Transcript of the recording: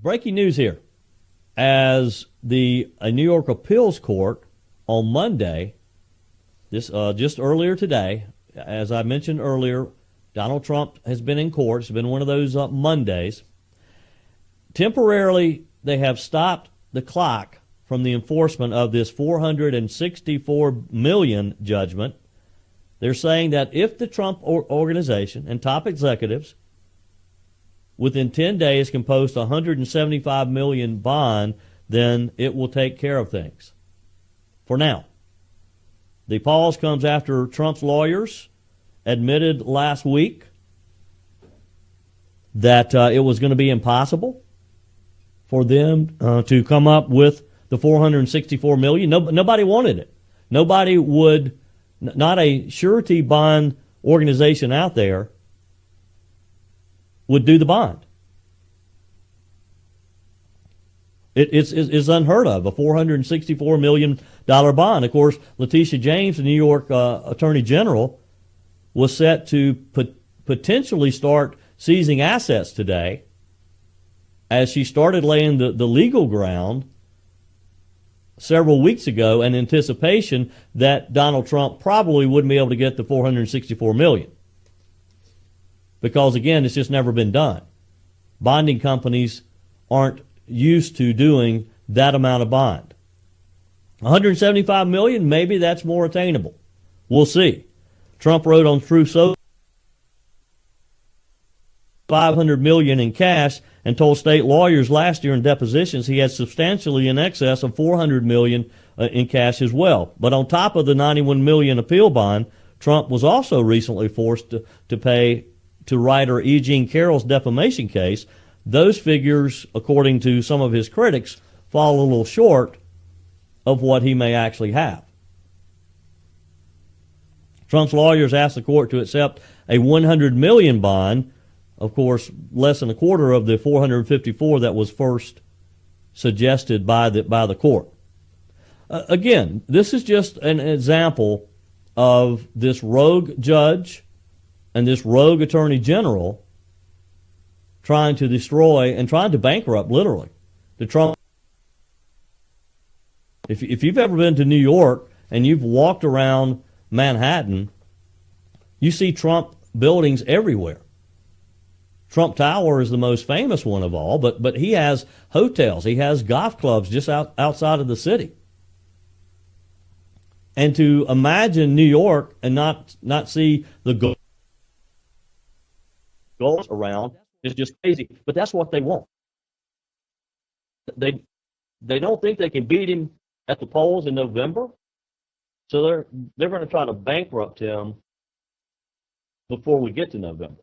breaking news here. As a New York appeals court on Monday, just earlier today, as I mentioned earlier, Donald Trump has been in court. It's been one of those Mondays. Temporarily, they have stopped the clock from the enforcement of this $464 million judgment. They're saying that if the Trump organization and top executives within 10 days can post a $175 million bond, then it will take care of things. For now. The pause comes after Trump's lawyers admitted last week that it was going to be impossible for them to come up with the $464 million. Nobody wanted it. Nobody would, not a surety bond organization out there would do the bond. It's unheard of, a $464 million bond. Of course, Letitia James, the New York Attorney General, was set to potentially start seizing assets today as she started laying the legal ground several weeks ago in anticipation that Donald Trump probably wouldn't be able to get the $464 million. Because, again, it's just never been done. Bonding companies aren't used to doing that amount of bond. $175 million, maybe that's more attainable. We'll see. Trump wrote on Truth Social $500 million in cash and told state lawyers last year in depositions he had substantially in excess of $400 million in cash as well. But on top of the $91 million appeal bond, Trump was also recently forced to pay to writer E. Jean Carroll's defamation case. Those figures, according to some of his critics, fall a little short of what he may actually have. Trump's lawyers asked the court to accept a $100 million bond, of course, less than a quarter of the $454 that was first suggested by the court. Again, this is just an example of this rogue judge and this rogue attorney general trying to destroy and trying to bankrupt, literally, the Trump. If you've ever been to New York and you've walked around Manhattan, you see Trump buildings everywhere. Trump Tower is the most famous one of all, but he has hotels, he has golf clubs just outside of the city. And to imagine New York and not see the goals around is just crazy. But that's what they want. They don't think they can beat him at the polls in November, so they're going to try to bankrupt him before we get to November.